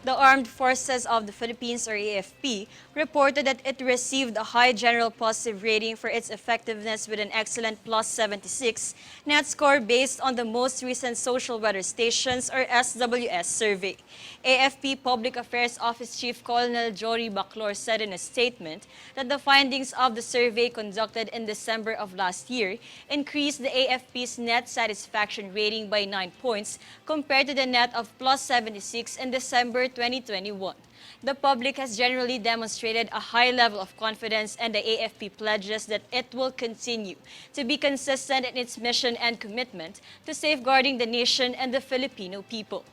The Armed Forces of the Philippines, or AFP, reported that it received a high general positive rating for its effectiveness with an excellent plus 76 net score based on the most recent Social Weather Stations, or SWS, survey. AFP Public Affairs Office Chief Colonel Jory Baclor said in a statement that the findings of the survey conducted in December of last year increased the AFP's net satisfaction rating by 9 points compared to the net of plus 76 in December 2021. The public has generally demonstrated a high level of confidence, and the AFP pledges that it will continue to be consistent in its mission and commitment to safeguarding the nation and the Filipino people.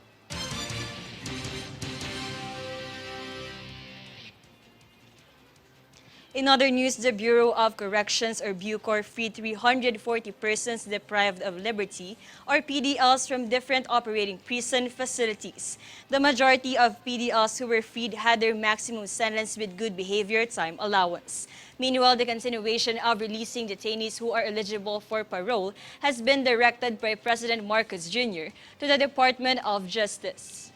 In other news, the Bureau of Corrections, or BUCOR, freed 340 persons deprived of liberty, or PDLs, from different operating prison facilities. The majority of PDLs who were freed had their maximum sentence with good behavior time allowance. Meanwhile, the continuation of releasing detainees who are eligible for parole has been directed by President Marcos Jr. to the Department of Justice.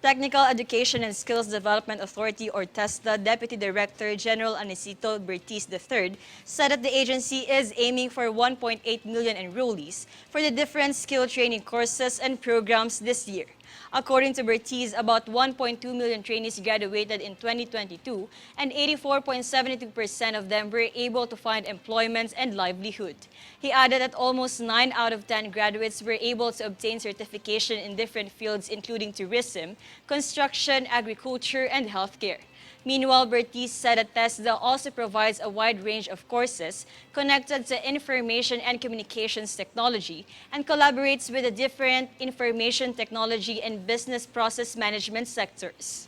Technical Education and Skills Development Authority, or TESDA, Deputy Director General Anicito Bertiz III said that the agency is aiming for 1.8 million enrollees for the different skill training courses and programs this year. According to Bertiz, about 1.2 million trainees graduated in 2022, and 84.72% of them were able to find employment and livelihood. He added that almost 9 out of 10 graduates were able to obtain certification in different fields, including tourism, construction, agriculture, and healthcare. Meanwhile, Bertiz said that TESDA also provides a wide range of courses connected to information and communications technology and collaborates with the different information technology and business process management sectors.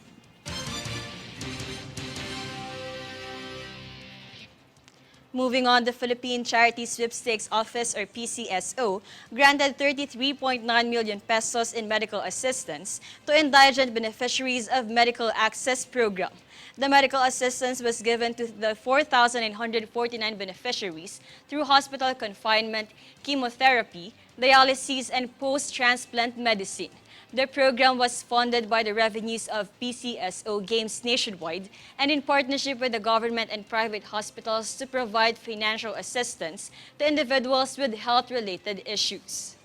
Moving on, the Philippine Charity Sweepstakes Office, or PCSO, granted 33.9 million pesos in medical assistance to indigent beneficiaries of Medical Access Program. The medical assistance was given to the 4,949 beneficiaries through hospital confinement, chemotherapy, dialysis, and post-transplant medicine. The program was funded by the revenues of PCSO Games nationwide and in partnership with the government and private hospitals to provide financial assistance to individuals with health-related issues.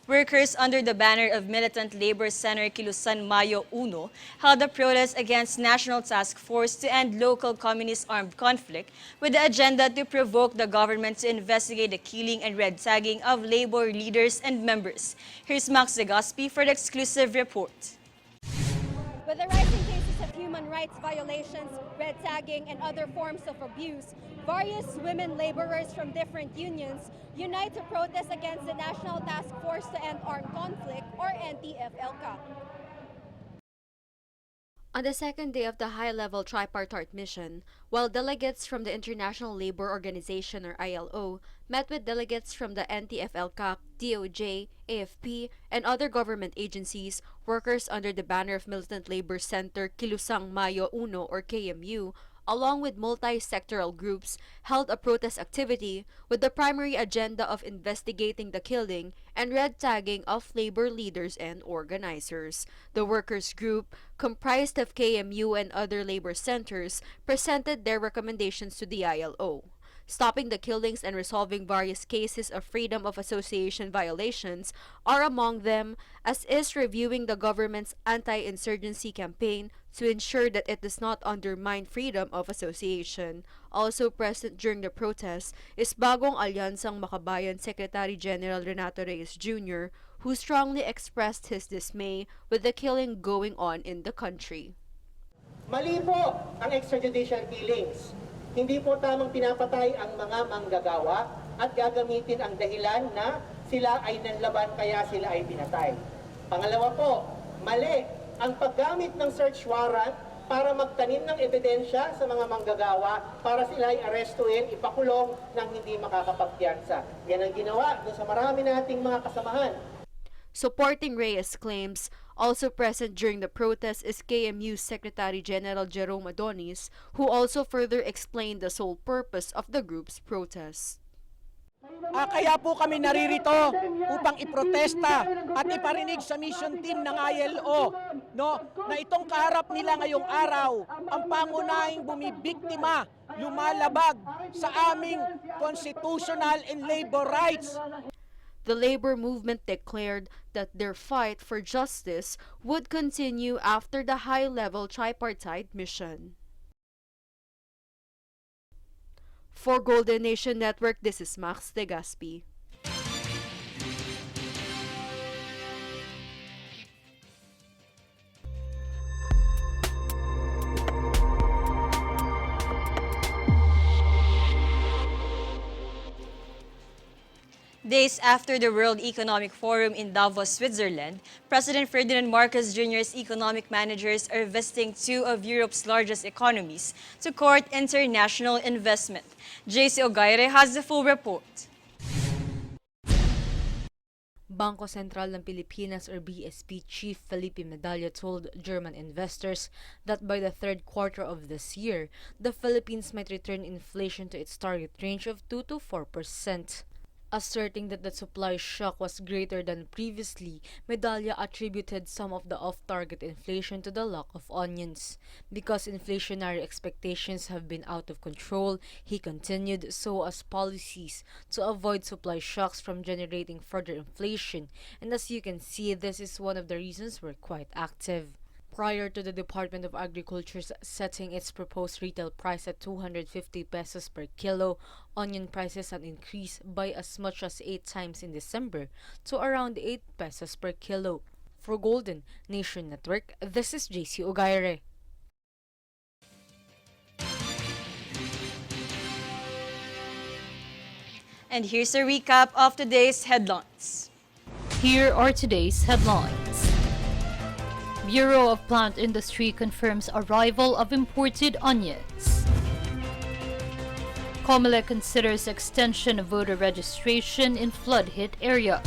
Workers under the banner of Militant Labor Center Kilusan Mayo Uno held a protest against National Task Force to End Local Communist Armed Conflict with the agenda to provoke the government to investigate the killing and red tagging of labor leaders and members. Here's Max Legaspi for the exclusive report. With the rising cases of human rights violations, red tagging, and other forms of abuse, various women laborers from different unions unite to protest against the National Task Force to End Armed Conflict, or NTF-ELCA. On the second day of the high-level tripartite mission, while delegates from the International Labor Organization, or ILO, met with delegates from the NTF-ELCA, DOJ, AFP, and other government agencies, workers under the banner of Militant Labor Center Kilusang Mayo Uno, or KMU, along with multi-sectoral groups, held a protest activity with the primary agenda of investigating the killing and red tagging of labor leaders and organizers. The workers' group, comprised of KMU and other labor centers, presented their recommendations to the ILO. Stopping the killings and resolving various cases of freedom of association violations are among them, as is reviewing the government's anti-insurgency campaign to ensure that it does not undermine freedom of association. Also present during the protest is Bagong Alyansang Makabayan Secretary General Renato Reyes Jr., who strongly expressed his dismay with the killing going on in the country. Mali po ang extrajudicial killings. Hindi po tamang pinapatay ang mga manggagawa at gagamitin ang dahilan na sila ay nanlaban kaya sila ay pinatay. Pangalawa po, mali ang paggamit ng search warrant para magtanim ng ebidensya sa mga manggagawa para sila ay arestuin, ipakulong ng hindi makakapagpiyansa. Yan ang ginawa doon sa marami nating mga kasamahan. Supporting Reyes' claims, also present during the protest is KMU Secretary General Jerome Adonis, who also further explained the sole purpose of the group's protest. Kaya po kami naririto upang iprotesta at iparinig sa mission team ng ILO, no, na itong kaharap nila ngayong araw ang pangunahing bumibiktima, lumalabag sa aming constitutional and labor rights. The labor movement declared that their fight for justice would continue after the high-level tripartite mission. For Golden Nation Network, this is Max De Gaspi. Days after the World Economic Forum in Davos, Switzerland, President Ferdinand Marcos Jr.'s economic managers are visiting two of Europe's largest economies to court international investment. JC Ogaire has the full report. Bangko Sentral ng Pilipinas or BSP Chief Felipe Medalla told German investors that by the third quarter of this year, the Philippines might return inflation to its target range of 2 to 4%. Asserting that the supply shock was greater than previously, Medalla attributed some of the off-target inflation to the lack of onions. Because inflationary expectations have been out of control, he continued, so as policies to avoid supply shocks from generating further inflation. And as you can see, this is one of the reasons we're quite active. Prior to the Department of Agriculture's setting its proposed retail price at 250 pesos per kilo, onion prices had increased by as much as 8 times in December to around 8 pesos per kilo. For Golden Nation Network, this is JC Ogaire. And here's a recap of today's headlines. Here are today's headlines. Bureau of Plant Industry confirms arrival of imported onions. COMELEC considers extension of voter registration in flood-hit areas.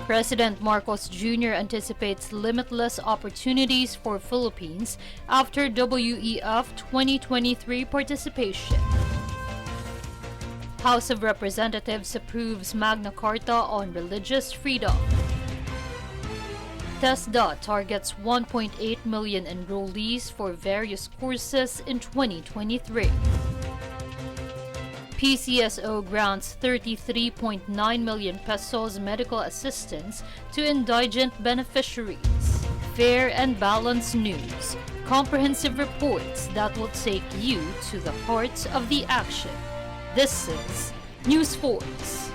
President Marcos Jr. anticipates limitless opportunities for Philippines after WEF 2023 participation. House of Representatives approves Magna Carta on religious freedom. TESDA targets 1.8 million enrollees for various courses in 2023. PCSO grants 33.9 million pesos medical assistance to indigent beneficiaries. Fair and balanced news. Comprehensive reports that will take you to the heart of the action. This is News Force.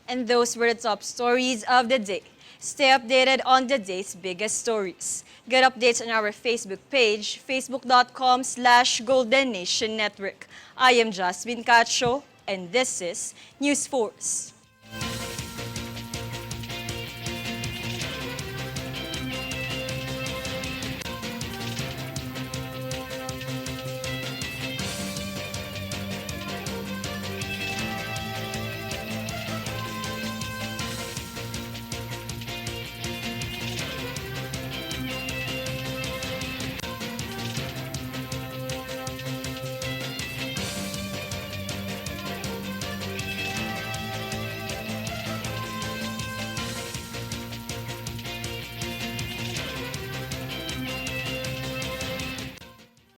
And those were the top stories of the day. Stay updated on the day's biggest stories. Get updates on our Facebook page, facebook.com/Golden Nation Network. I am Jasmine Cacho, and this is News Force.